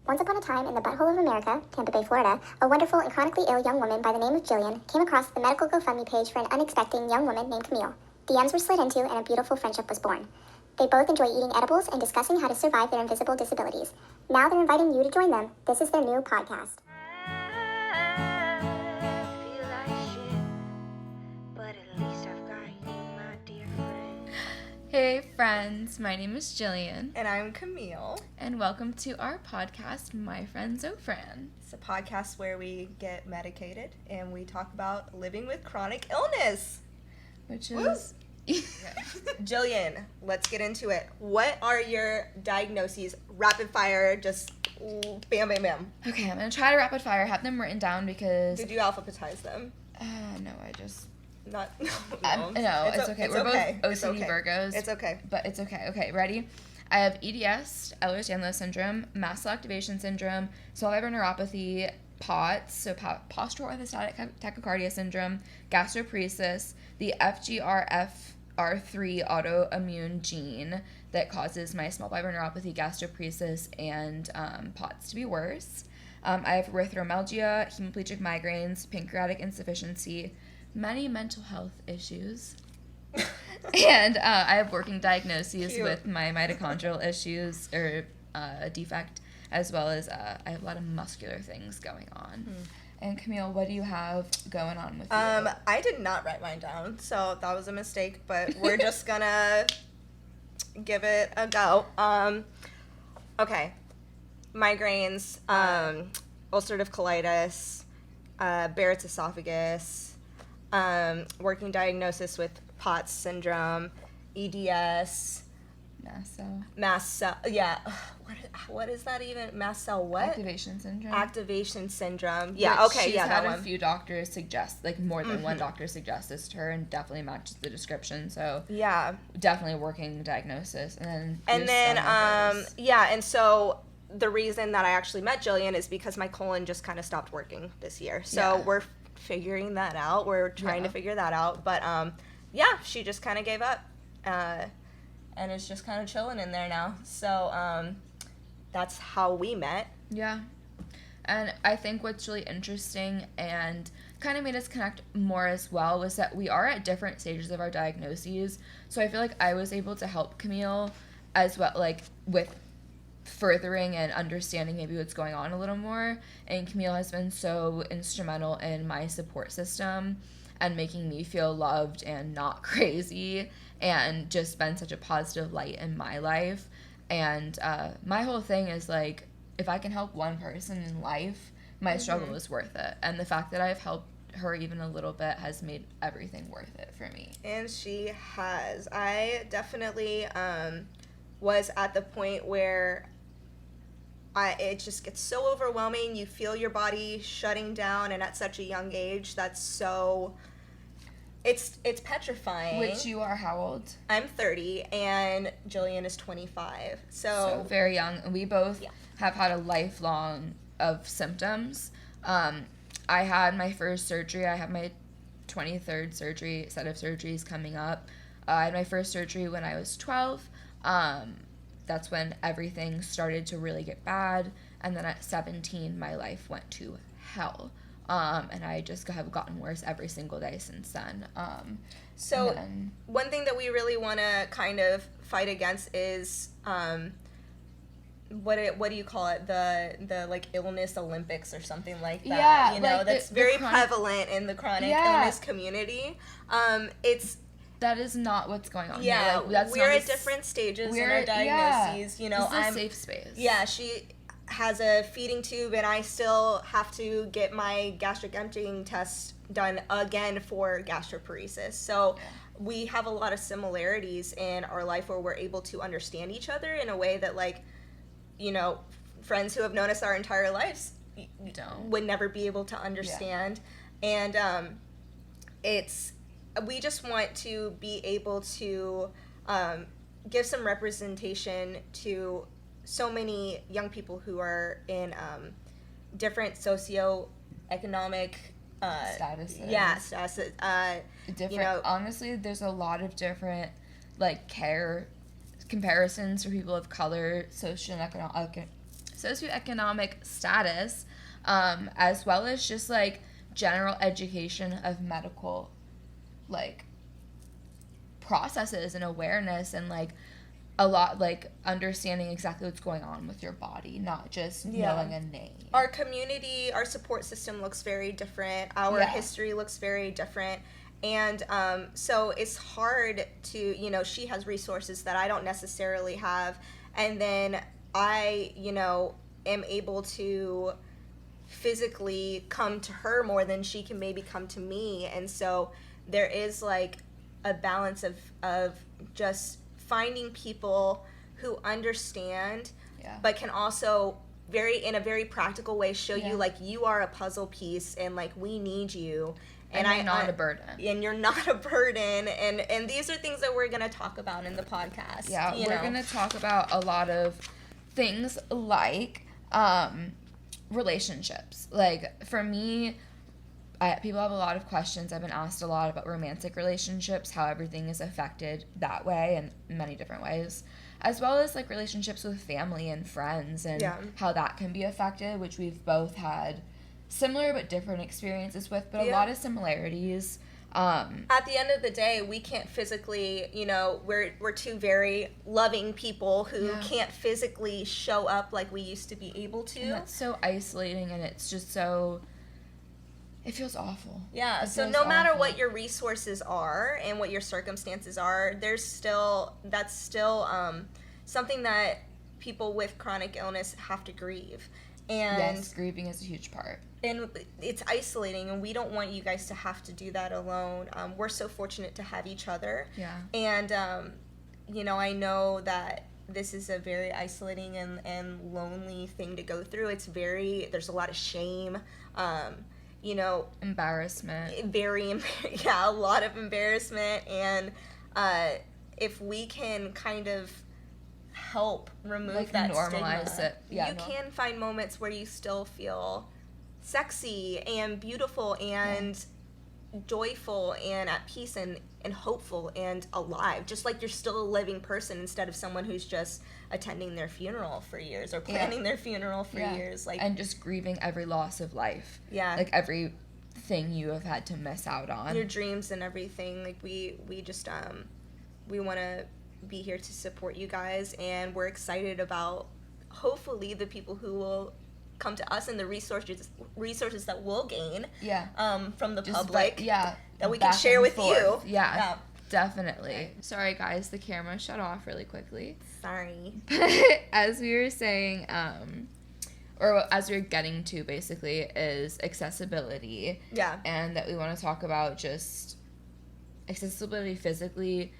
Once upon a time in the butthole of America, Tampa Bay, Florida, a wonderful and chronically ill young woman by the name of Jillian came across the medical GoFundMe page for an unexpected young woman named Camille. DMs were slid into and a beautiful friendship was born. They both enjoy eating edibles and discussing how to survive their invisible disabilities. Now they're inviting you to join them. This is their new podcast. Hey friends, my name is Jillian. And I'm Camille. And welcome to our podcast, MyFriendZofran. It's a podcast where we get medicated and we talk about living with chronic illness. Which is... Jillian, let's get into it. What are your diagnoses? Rapid fire, just bam, bam, bam. Okay, I'm going to try to rapid fire, have them written down because... Did you alphabetize them? No, I just... No, it's okay. We're okay. both OCD Virgos. It's okay. But it's okay. Okay, ready? I have EDS, Ehlers-Danlos syndrome, mast cell activation syndrome, small fiber neuropathy, POTS, so postural orthostatic tachycardia syndrome, gastroparesis, the FGFR3 autoimmune gene that causes my small fiber neuropathy, gastroparesis, and POTS to be worse. I have erythromelalgia, hemiplegic migraines, pancreatic insufficiency, many mental health issues, and I have working diagnoses with my mitochondrial issues or defect, as well as I have a lot of muscular things going on. And Camille, what do you have going on with you? I did not write mine down, so that was a mistake, but we're just gonna give it a go. Okay, migraines, ulcerative colitis, Barrett's esophagus, working diagnosis with POTS syndrome, EDS, mast cell, yeah. What is that even? Mast cell what? Activation syndrome. Yeah. Which Okay. she's Yeah. had That a one. few doctors suggest, like more than one doctor suggests this to her, and definitely matches the description. So Yeah. definitely working diagnosis, and and so the reason that I actually met Jillian is because my colon just kind of stopped working this year. So we're figuring that out. We're trying to figure that out. But she just kind of gave up, and it's just kind of chilling in there now. So that's how we met. Yeah. And I think what's really interesting and kind of made us connect more as well was that we are at different stages of our diagnoses. So I feel like I was able to help Camille as well, like with furthering and understanding maybe what's going on a little more. And Camille has been so instrumental in my support system and making me feel loved and not crazy, and just been such a positive light in my life. And my whole thing is like, if I can help one person in life, my struggle is worth it. And the fact that I've helped her even a little bit has made everything worth it for me. And she has. I definitely was at the point where it just gets so overwhelming. You feel your body shutting down, and at such a young age, that's so... It's petrifying. Which you are how old? I'm 30, and Jillian is 25. So very young. And we both have had a lifelong of symptoms. I had my first surgery. I have my 23rd set of surgeries coming up. I had my first surgery when I was 12. That's when everything started to really get bad. And then at 17, my life went to hell. And I just have gotten worse every single day since then. One thing that we really want to kind of fight against is, what do you call it? The like illness Olympics or something like that. Yeah, you know, like that's very prevalent in the chronic illness community. That is not what's going on. Yeah, here. Like, we're at different stages in our diagnoses. You know, I'm a safe space. Yeah, she has a feeding tube, and I still have to get my gastric emptying test done again for gastroparesis. So we have a lot of similarities in our life where we're able to understand each other in a way that, like, you know, friends who have known us our entire lives would never be able to understand. And we just want to be able to give some representation to so many young people who are in different socioeconomic statuses. Statuses. Different. You know, honestly, there's a lot of different like care comparisons for people of color, socioeconomic status, as well as just, like, general education of medical, like, processes and awareness and, like, a lot, like, understanding exactly what's going on with your body, not just knowing a name. Our community, our support system looks very different. Our history looks very different. And so it's hard to, you know, she has resources that I don't necessarily have. And then I, you know, am able to physically come to her more than she can maybe come to me. And so there is, like, a balance of just finding people who understand, but can also in a very practical way show you, like, you are a puzzle piece and, like, we need you. And you're not a burden. And you're not a burden. And these are things that we're going to talk about in the podcast. Yeah, we're going to talk about a lot of things like relationships. Like, for me, people have a lot of questions. I've been asked a lot about romantic relationships, how everything is affected that way in many different ways, as well as, like, relationships with family and friends and how that can be affected, which we've both had similar but different experiences with, but a lot of similarities. At the end of the day, we can't physically, you know, we're two very loving people who can't physically show up like we used to be able to. And that's so isolating, and it's just so... It feels awful. Yeah, so no matter what your resources are and what your circumstances are, that's still something that people with chronic illness have to grieve. And yes, grieving is a huge part. And it's isolating, and we don't want you guys to have to do that alone. We're so fortunate to have each other. Yeah. And, you know, I know that this is a very isolating and lonely thing to go through. There's a lot of shame. You know, embarrassment, a lot of embarrassment, and if we can kind of help remove, like, that normalize stigma, it, you can find moments where you still feel sexy and beautiful and joyful and at peace and hopeful and alive, just like you're still a living person instead of someone who's just attending their funeral for years or planning their funeral for years, like, and just grieving every loss of life, like everything you have had to miss out on, your dreams and everything. Like, we just we want to be here to support you guys, and we're excited about hopefully the people who will come to us and the resources that we'll gain from the public that we can share with you. Definitely. Sorry guys, the camera shut off really quickly. Sorry. As we were saying, or as we were getting to basically, is accessibility. Yeah. And that we want to talk about just accessibility physically,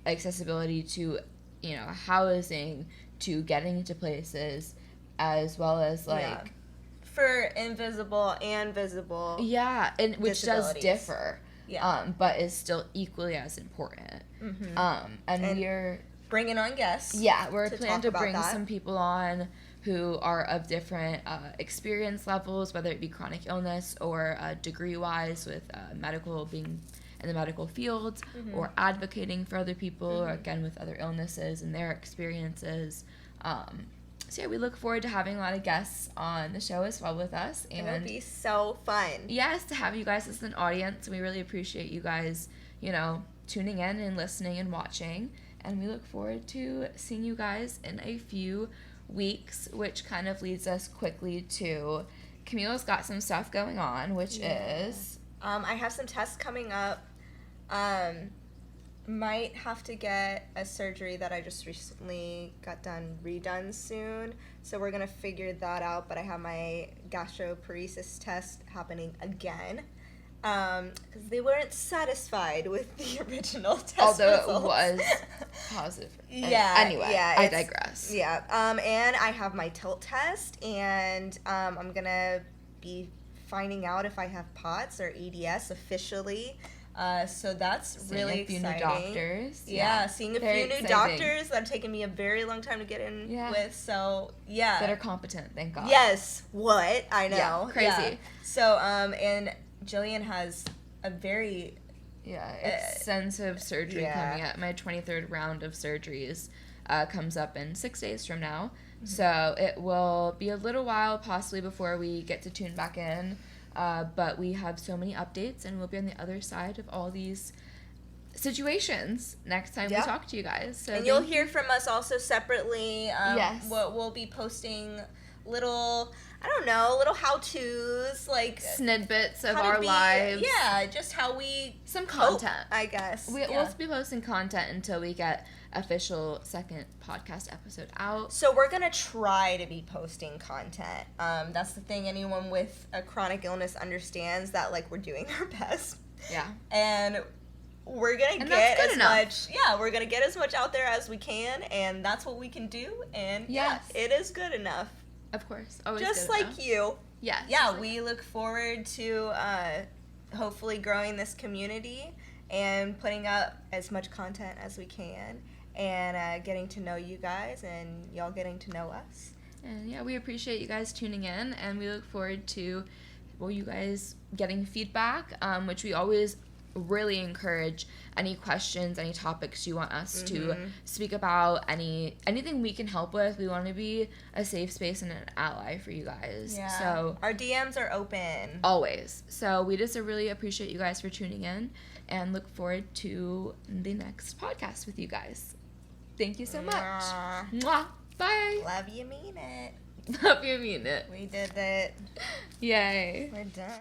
accessibility to, you know, housing, to getting to places, as well as, like, for invisible and visible. Yeah, and which does differ. Yeah. But is still equally as important. Mm-hmm. And we're bringing on guests. Yeah, we're planning to bring some people on who are of different experience levels, whether it be chronic illness or degree-wise with medical, being in the medical field, or advocating for other people, or again with other illnesses and their experiences. So yeah, we look forward to having a lot of guests on the show as well with us. And it'll be so fun. Yes, to have you guys as an audience. We really appreciate you guys, you know, tuning in and listening and watching. And we look forward to seeing you guys in a few weeks, which kind of leads us quickly to Camille's got some stuff going on, which is... I have some tests coming up. Might have to get a surgery that I just recently got redone soon. So we're going to figure that out. But I have my gastroparesis test happening again. Because they weren't satisfied with the original test Although results. It was positive. Anyway, I digress. Yeah. And I have my tilt test. And I'm going to be finding out if I have POTS or EDS officially. So that's really exciting. Seeing a few new doctors. Yeah, seeing a few new doctors that have taken me a very long time to get in with. So, yeah. That are competent, thank God. Yes. What? I know. Yeah, crazy. Yeah. So, and Jillian has a very... extensive surgery coming up. My 23rd round of surgeries comes up in 6 days from now. So it will be a little while possibly before we get to tune back in. But we have so many updates, and we'll be on the other side of all these situations next time we talk to you guys. So and you'll hear from us also separately. Yes. We'll be posting little how-tos, like snippets of our lives. Yeah, just how we some content, I guess. We'll be posting content until we get official second podcast episode out. So we're gonna try to be posting content. That's the thing. Anyone with a chronic illness understands that, like, we're doing our best. Yeah. And we're gonna get as much. Yeah, we're gonna get as much out there as we can, and that's what we can do. And yes, it is good enough. Of course, always just good like enough. you. Yes. Yeah, we look forward to hopefully growing this community and putting up as much content as we can, and getting to know you guys and y'all getting to know us. And yeah, we appreciate you guys tuning in, and we look forward to you guys getting feedback, which we always really encourage. Any questions, any topics you want us to speak about, anything we can help with. We want to be a safe space and an ally for you guys. Yeah. So our DMs are open. Always. So we just really appreciate you guys for tuning in, and look forward to the next podcast with you guys. Thank you so much. Mwah. Bye. Love you, mean it. Love you, mean it. We did it. Yay. We're done.